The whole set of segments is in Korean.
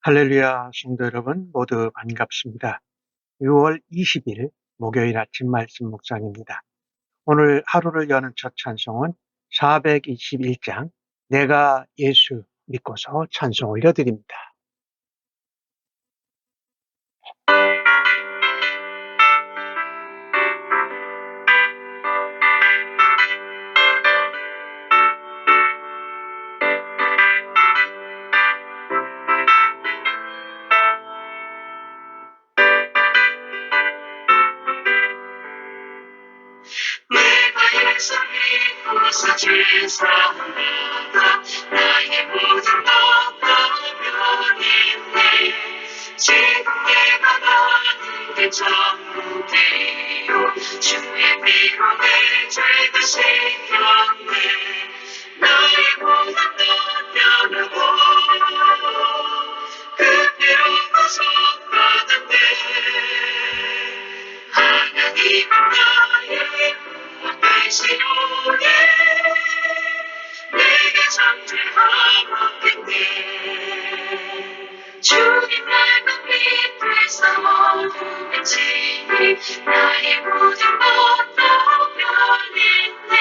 할렐루야, 성도 여러분 모두 반갑습니다. 6월 20일 목요일 아침 말씀 묵상입니다. 오늘 하루를 여는 첫 찬송은 421장 내가 예수 믿고서 찬송 올려드립니다. 내가 예수 믿고서 죄 사함받아 나의 모든 것 면했네. 지금 내가 가는 게 천국이요 주의 피로 내 죄가 씻겼네. 나의 모든 것 면하고 그 피로 구속받았네. 하나님은 나의 구원 되시오니 내게 잠재하옵겠네. 주님 닮은 빛 되사 어둠에 지니 나의 모든 것도 변했네.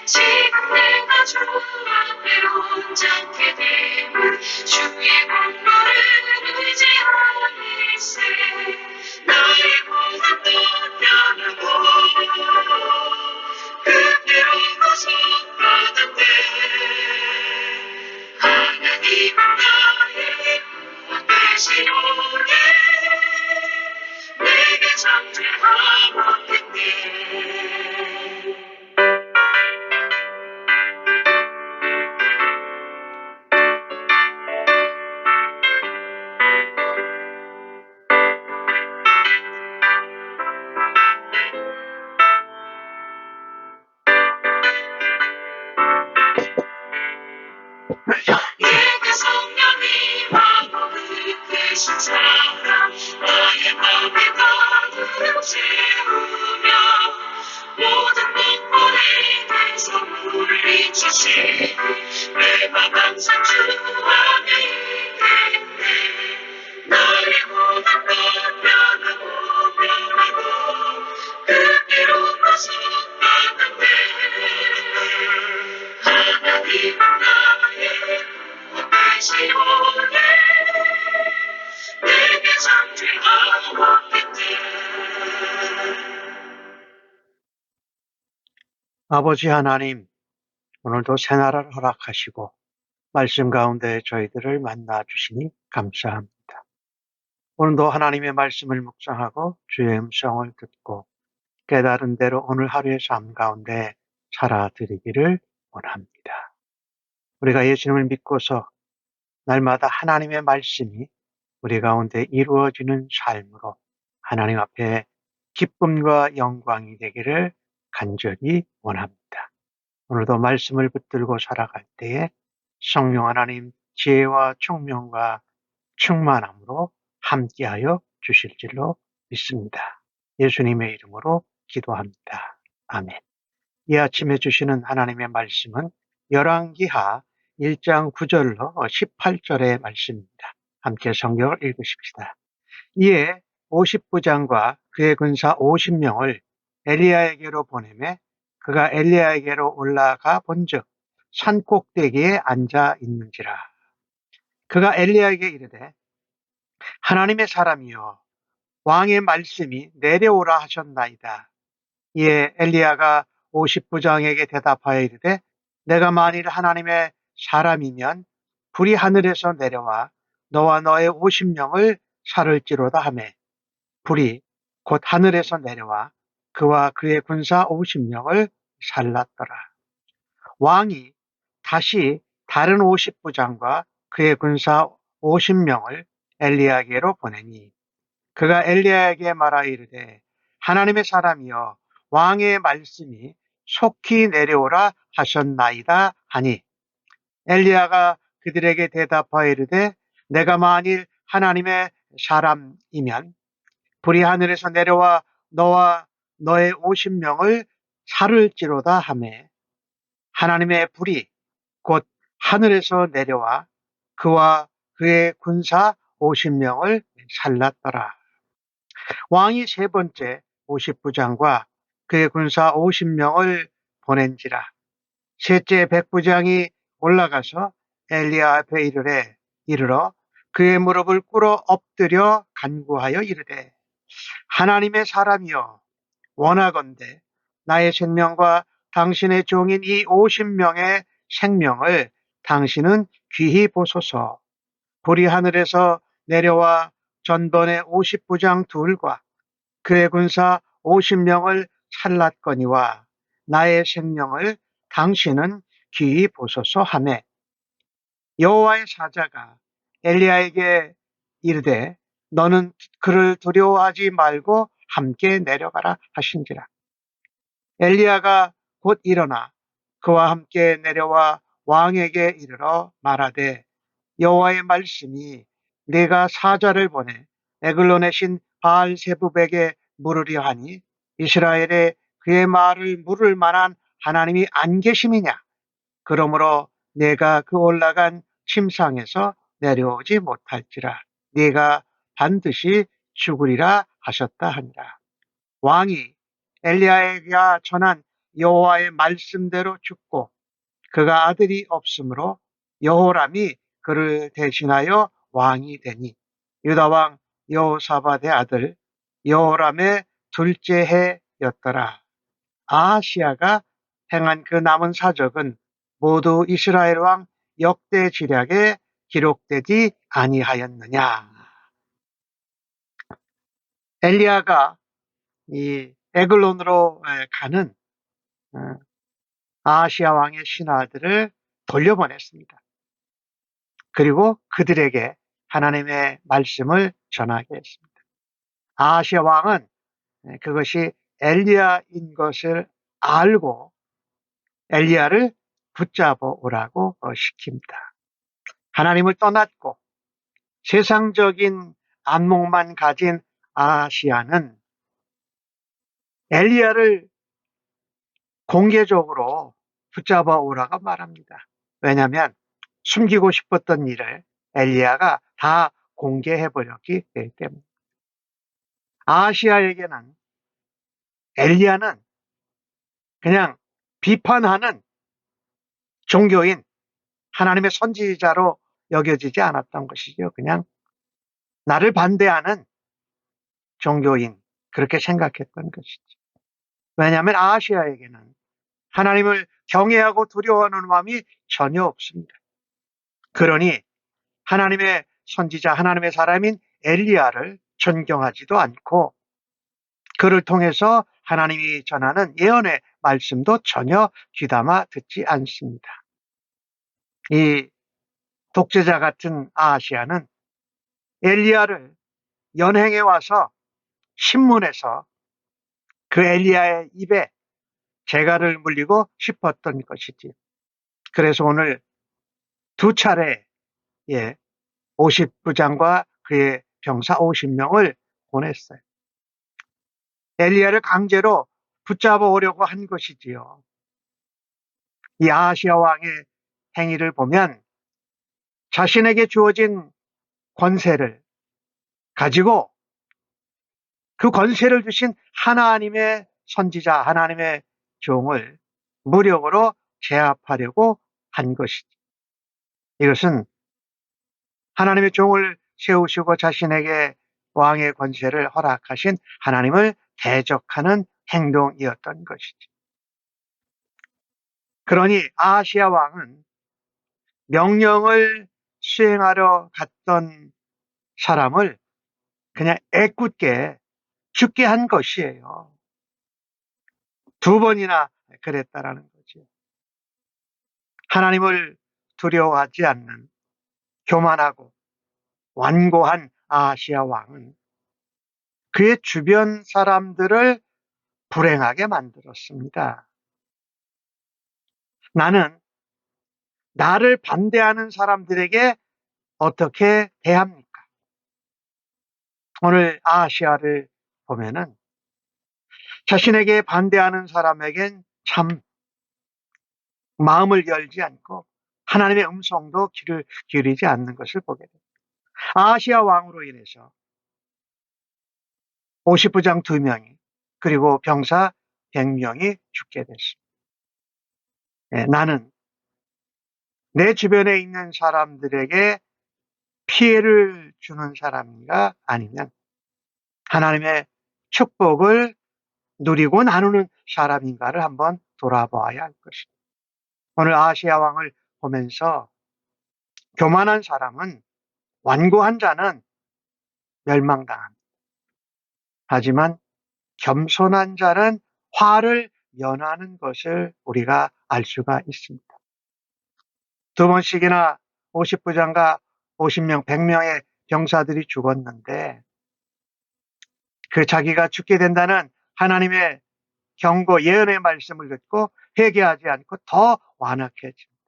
지금 내가 주 앞에 온전케 되면 주의 공로를 의지하리세. 나의 모든 것 변하고 그 피로 구속받았네. 하나님은 나의 구원 되시오니 내게 잠재하옵겠네. 내게 성령이 하고 되신 사람 나의 맘에 가득 채우며 모든 공포에 대해서 물리치시니 내 맘 항상 주 안에 있겠네. 나의 모든 것 변하고 그 피로 구속받았네. 하나님은 나의 구원 되시오니 내게 잠재하옵겠네. 아버지 하나님, 오늘도 새날을 허락하시고 말씀 가운데 저희들을 만나 주시니 감사합니다. 오늘도 하나님의 말씀을 묵상하고 주의 음성을 듣고 깨달은 대로 오늘 하루의 삶 가운데 살아드리기를 원합니다. 우리가 예수님을 믿고서 날마다 하나님의 말씀이 우리 가운데 이루어지는 삶으로 하나님 앞에 기쁨과 영광이 되기를 간절히 원합니다. 오늘도 말씀을 붙들고 살아갈 때에 성령 하나님 지혜와 총명과 충만함으로 함께하여 주실 줄로 믿습니다. 예수님의 이름으로 기도합니다. 아멘. 이 아침에 주시는 하나님의 말씀은 열왕기하 1장 9절로 18절의 말씀입니다. 함께 성경을 읽으십시다. 이에 50부장과 그의 군사 50명을 엘리야에게로 보내매 그가 엘리야에게로 올라가 본즉 산 꼭대기에 앉아 있는지라. 그가 엘리야에게 이르되 하나님의 사람이여 왕의 말씀이 내려오라 하셨나이다. 이에 엘리야가 50부장에게 대답하여 이르되 내가 만일 하나님의 사람이면 불이 하늘에서 내려와 너와 너의 50명을 살을지로다 하매 불이 곧 하늘에서 내려와 그와 그의 군사 50명을 살랐더라. 왕이 다시 다른 50부장과 그의 군사 50명을 엘리야에게로 보내니 그가 엘리야에게 말하 이르되 하나님의 사람이여 왕의 말씀이 속히 내려오라 하셨나이다 하니 엘리야가 그들에게 대답하여 이르되 내가 만일 하나님의 사람이면 불이 하늘에서 내려와 너와 너의 50명을 살을지로다 하매 하나님의 불이 곧 하늘에서 내려와 그와 그의 군사 50명을 살랐더라. 왕이 세 번째 50부장과 그의 군사 50명을 보낸지라. 셋째 백부장이 올라가서 엘리야 앞에 이르러 그의 무릎을 꿇어 엎드려 간구하여 이르되, 하나님의 사람이여, 원하건대 나의 생명과 당신의 종인 이 50명의 생명을 당신은 귀히 보소서. 불이 하늘에서 내려와 전번의 50부장 둘과 그의 군사 50명을 살랐거니와 나의 생명을 당신은 귀히 보소서 하매, 여호와의 사자가 엘리야에게 이르되 너는 그를 두려워하지 말고 함께 내려가라 하신지라. 엘리야가 곧 일어나 그와 함께 내려와 왕에게 이르러 말하되, 여호와의 말씀이 네가 사자를 보내 에글론의 신 바알세부백에 물으려 하니 이스라엘에 그의 말을 물을 만한 하나님이 안 계심이냐? 그러므로 내가 그 올라간 침상에서 내려오지 못할지라. 네가 반드시 죽으리라 하셨다 하니라. 왕이 엘리야에게 전한 여호와의 말씀대로 죽고 그가 아들이 없으므로 여호람이 그를 대신하여 왕이 되니 유다 왕 여호사밧의 아들 여호람의 둘째 해였더라. 아하시야가 행한 그 남은 사적은 모두 이스라엘 왕 역대 지략에 기록되지 아니하였느냐. 엘리야가 이 에글론으로 가는 아하시야 왕의 신하들을 돌려보냈습니다. 그리고 그들에게 하나님의 말씀을 전하게 했습니다. 아하시야 왕은 그것이 엘리야인 것을 알고 엘리야를 붙잡아 오라고 시킵니다. 하나님을 떠났고 세상적인 안목만 가진 아하시야는 엘리야를 공개적으로 붙잡아 오라고 말합니다. 왜냐하면 숨기고 싶었던 일을 엘리야가 다 공개해버렸기 때문에. 아하시야에게는 엘리야는 그냥 비판하는 종교인, 하나님의 선지자로 여겨지지 않았던 것이죠. 그냥 나를 반대하는 종교인, 그렇게 생각했던 것이죠. 왜냐하면 아하시야에게는 하나님을 경외하고 두려워하는 마음이 전혀 없습니다. 그러니 하나님의 선지자, 하나님의 사람인 엘리야를 존경하지도 않고 그를 통해서 하나님이 전하는 예언의 말씀도 전혀 귀담아 듣지 않습니다. 이 독재자 같은 아하시야는 엘리야를 연행해 와서 신문에서 그 엘리야의 입에 재갈을 물리고 싶었던 것이지. 그래서 오늘 두 차례 50부장과 그의 병사 50명을 보냈어요. 엘리야를 강제로 붙잡아 오려고 한 것이지요. 이 아하시야 왕의 행위를 보면 자신에게 주어진 권세를 가지고 그 권세를 주신 하나님의 선지자, 하나님의 종을 무력으로 제압하려고 한 것이죠. 이것은 하나님의 종을 세우시고 자신에게 왕의 권세를 허락하신 하나님을 대적하는 행동이었던 것이죠. 그러니 아하시야 왕은 명령을 수행하러 갔던 사람을 그냥 애꿎게 죽게 한 것이에요. 두 번이나 그랬다라는 거죠. 하나님을 두려워하지 않는 교만하고 완고한 아하시야 왕은 그의 주변 사람들을 불행하게 만들었습니다. 나는 나를 반대하는 사람들에게 어떻게 대합니까? 오늘 아하시야를 보면은 자신에게 반대하는 사람에겐 참 마음을 열지 않고 하나님의 음성도 귀를 기울이지 않는 것을 보게 됩니다. 아하시아 왕으로 인해서 50부장 2명이 그리고 병사 100명이 죽게 됐습니다. 나는 내 주변에 있는 사람들에게 피해를 주는 사람인가 아니면 하나님의 축복을 누리고 나누는 사람인가를 한번 돌아보아야 할 것입니다. 오늘 아하시아 왕을 보면서 교만한 사람은, 완고한 자는 멸망당합니다. 하지만 겸손한 자는 화를 면하는 것을 우리가 알 수가 있습니다. 2번씩이나 50부장과 50명, 100명의 병사들이 죽었는데 그 자기가 죽게 된다는 하나님의 경고, 예언의 말씀을 듣고 회개하지 않고 더 완악해집니다.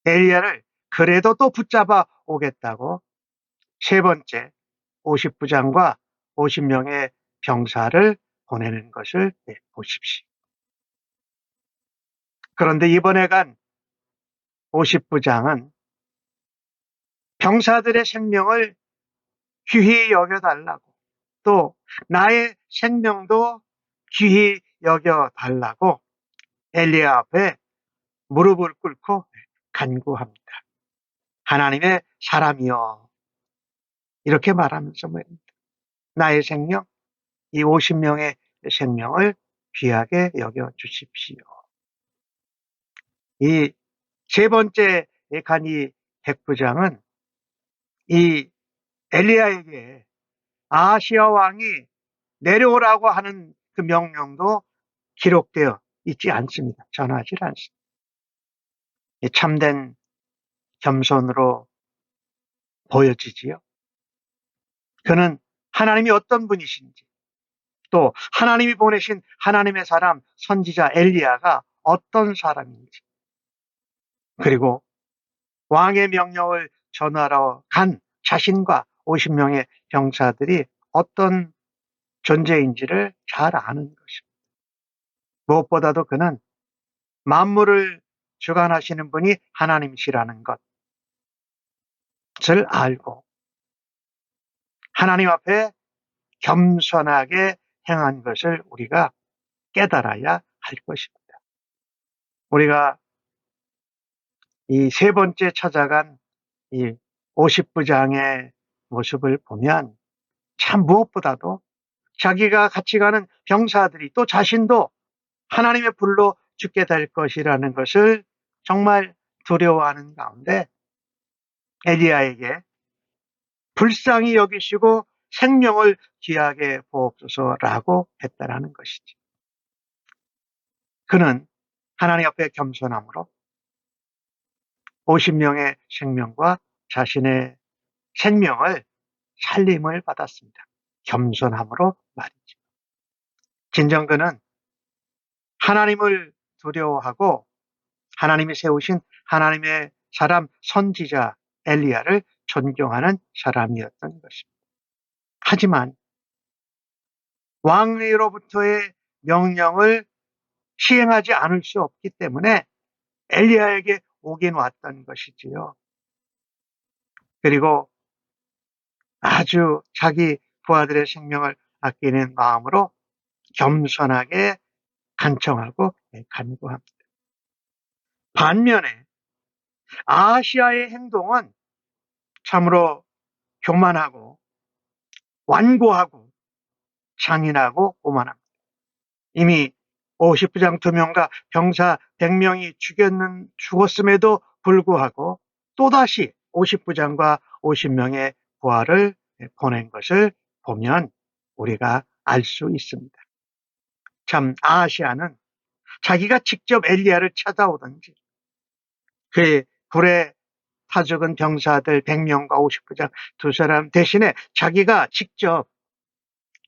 엘리야를 그래도 또 붙잡아 오겠다고 3번째 50부장과 50명의 병사를 보내는 것을 보십시오. 그런데 이번에 간 50부장은 병사들의 생명을 귀히 여겨달라고, 또 나의 생명도 귀히 여겨달라고 엘리야 앞에 무릎을 꿇고 간구합니다. 하나님의 사람이여, 이렇게 말하면서 말입니다. 나의 생명, 이 50명의 생명을 귀하게 여겨주십시오. 이 3번째 간 이 백부장은 이 엘리야에게 아하시아 왕이 내려오라고 하는 그 명령도 기록되어 있지 않습니다. 전하지 않습니다. 참된 겸손으로 보여지지요. 그는 하나님이 어떤 분이신지, 또 하나님이 보내신 하나님의 사람 선지자 엘리야가 어떤 사람인지, 그리고 왕의 명령을 전하러 간 자신과 50명의 병사들이 어떤 존재인지를 잘 아는 것입니다. 무엇보다도 그는 만물을 주관하시는 분이 하나님이시라는 것을 알고 하나님 앞에 겸손하게 행한 것을 우리가 깨달아야 할 것입니다. 우리가 이 3번째 찾아간 이 50부장의 모습을 보면 참 무엇보다도 자기가 같이 가는 병사들이, 또 자신도 하나님의 불로 죽게 될 것이라는 것을 정말 두려워하는 가운데 엘리야에게 불쌍히 여기시고 생명을 귀하게 보옵소서라고 했다라는 것이지. 그는 하나님 앞에 겸손함으로 50명의 생명과 자신의 생명을 살림을 받았습니다. 겸손함으로 말이죠. 진정 그는 하나님을 두려워하고 하나님이 세우신 하나님의 사람 선지자 엘리야를 존경하는 사람이었던 것입니다. 하지만 왕으로부터의 명령을 시행하지 않을 수 없기 때문에 엘리야에게 오긴 왔던 것이지요. 그리고 아주 자기 부하들의 생명을 아끼는 마음으로 겸손하게 간청하고 간구합니다. 반면에 아하시아의 행동은 참으로 교만하고 완고하고 잔인하고 오만합니다. 이미 50부장 2명과 병사 100명이 죽었음에도 불구하고 또다시 50부장과 50명의 부하를 보낸 것을 보면 우리가 알 수 있습니다. 참 아하시아는 자기가 직접 엘리야를 찾아오든지 그의 불에 타 죽은 병사들 100명과 50부장 2사람 대신에 자기가 직접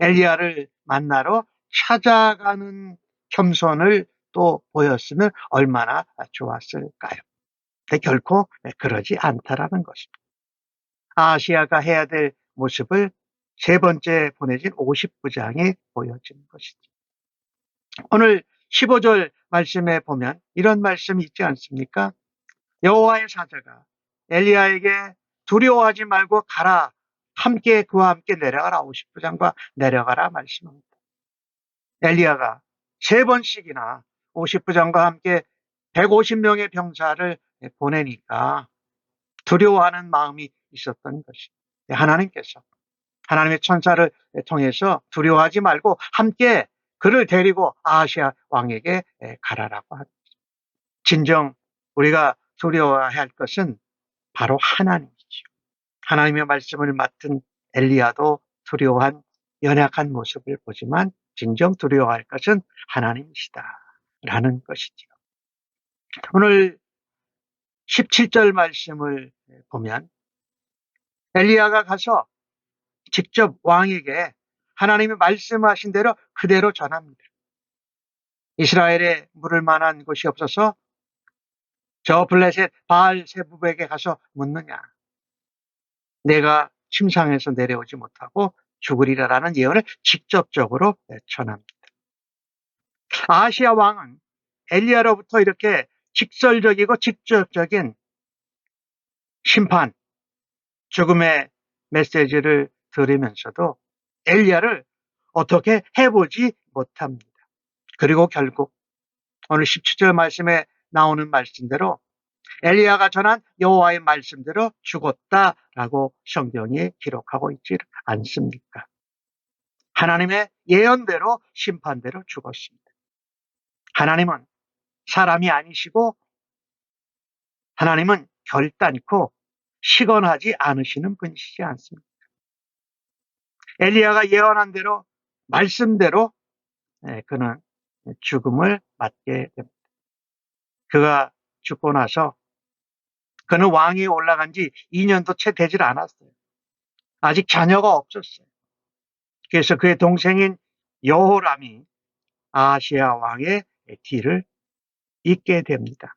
엘리야를 만나러 찾아가는 겸손을 또 보였으면 얼마나 좋았을까요? 근데 결코 그러지 않다라는 것입니다. 아하시아가 해야 될 모습을 3번째 보내진 50부장이 보여주는 것이죠. 오늘 15절 말씀에 보면 이런 말씀이 있지 않습니까? 여호와의 사자가 엘리야에게 두려워하지 말고 가라. 함께 그와 함께 내려가라. 50부장과 내려가라 말씀합니다. 엘리야가 3번씩이나 50부장과 함께 150명의 병사를 보내니까 두려워하는 마음이 있었던 것이 하나님께서 하나님의 천사를 통해서 두려워하지 말고 함께 그를 데리고 아하시아 왕에게 가라라고 합니다. 진정 우리가 두려워해야 할 것은 바로 하나님이죠. 하나님의 말씀을 맡은 엘리야도 두려워한 연약한 모습을 보지만 진정 두려워할 것은 하나님이시다라는 것이지요. 오늘 17절 말씀을 보면 엘리야가 가서 직접 왕에게 하나님이 말씀하신 대로 그대로 전합니다. 이스라엘에 물을 만한 곳이 없어서 저 블레셋 바알 세부백에 가서 묻느냐. 내가 침상에서 내려오지 못하고 죽으리라라는 예언을 직접적으로 전합니다. 아하시아 왕은 엘리야로부터 이렇게 직설적이고 직접적인 심판, 죽음의 메시지를 들으면서도 엘리야를 어떻게 해보지 못합니다. 그리고 결국 오늘 17절 말씀에 나오는 말씀대로 엘리야가 전한 여호와의 말씀대로 죽었다라고 성경이 기록하고 있지 않습니까? 하나님의 예언대로 심판대로 죽었습니다. 하나님은 사람이 아니시고 하나님은 결단코 시건하지 않으시는 분이시지 않습니다. 엘리야가 예언한 대로 말씀대로 그는 죽음을 맞게 됩니다. 그가 죽고 나서 그는 왕위에 올라간 지 2년도 채 되질 않았어요. 아직 자녀가 없었어요. 그래서 그의 동생인 여호람이 아하시아 왕의 뒤를 잇게 됩니다.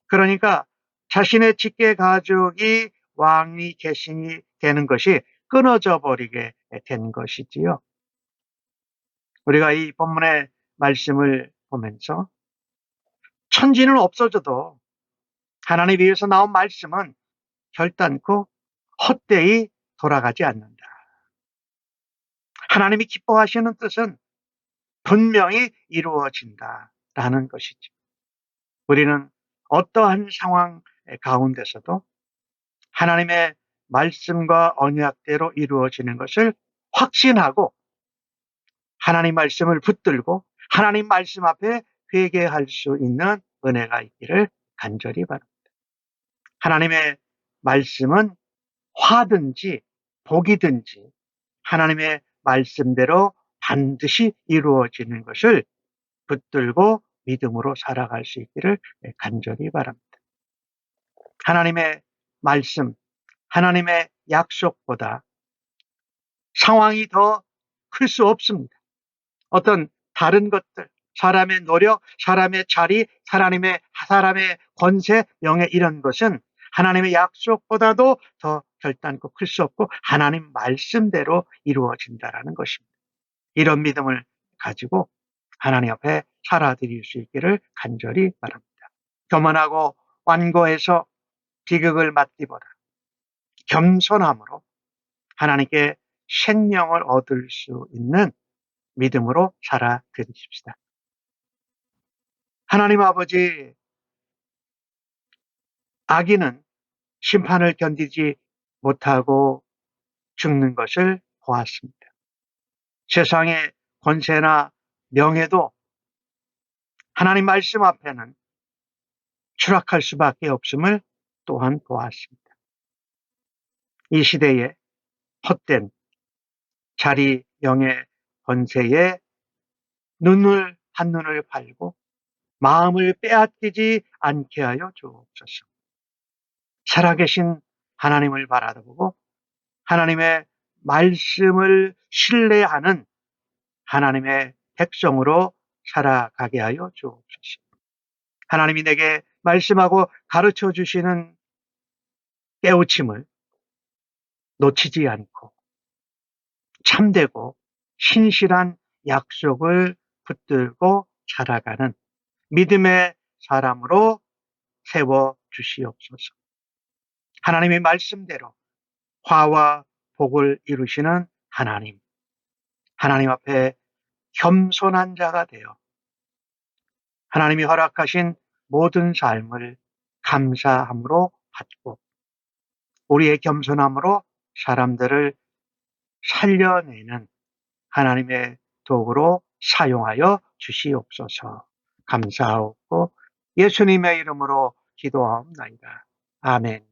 그러니까 자신의 직계 가족이 왕위 계승이 되는 것이 끊어져 버리게 된 것이지요. 우리가 이 본문의 말씀을 보면서 천지는 없어져도 하나님 위에서 나온 말씀은 결단코 헛되이 돌아가지 않는다. 하나님이 기뻐하시는 뜻은 분명히 이루어진다라는 것이죠. 우리는 어떠한 상황 가운데서도 하나님의 말씀과 언약대로 이루어지는 것을 확신하고 하나님 말씀을 붙들고 하나님 말씀 앞에 회개할 수 있는 은혜가 있기를 간절히 바랍니다. 하나님의 말씀은 화든지 복이든지 하나님의 말씀대로 반드시 이루어지는 것을 붙들고 믿음으로 살아갈 수 있기를 간절히 바랍니다. 하나님의 말씀, 하나님의 약속보다 상황이 더 클 수 없습니다. 어떤 다른 것들, 사람의 노력, 사람의 자리, 사람의 권세, 명예 이런 것은 하나님의 약속보다도 더 결단코 클 수 없고 하나님 말씀대로 이루어진다라는 것입니다. 이런 믿음을 가지고 하나님 앞에 살아드릴 수 있기를 간절히 바랍니다. 교만하고 완고해서 비극을 맞기보다 겸손함으로 하나님께 생명을 얻을 수 있는 믿음으로 살아드리십시다. 하나님 아버지, 악인은 심판을 견디지 못하고 죽는 것을 보았습니다. 세상의 권세나 명예도 하나님 말씀 앞에는 추락할 수밖에 없음을 또한 보았습니다. 이 시대에 헛된 자리, 명예, 권세에 한눈을 팔고 마음을 빼앗기지 않게 하여 주옵소서. 살아계신 하나님을 바라보고 하나님의 말씀을 신뢰하는 하나님의 백성으로 살아가게 하여 주옵소서. 하나님이 내게 말씀하고 가르쳐 주시는 깨우침을 놓치지 않고 참되고 신실한 약속을 붙들고 살아가는 믿음의 사람으로 세워 주시옵소서. 하나님의 말씀대로 화와 복을 이루시는 하나님 앞에 겸손한 자가 되어 하나님이 허락하신 모든 삶을 감사함으로 받고 우리의 겸손함으로 사람들을 살려내는 하나님의 도구로 사용하여 주시옵소서. 감사하고 예수님의 이름으로 기도하옵나이다. 아멘.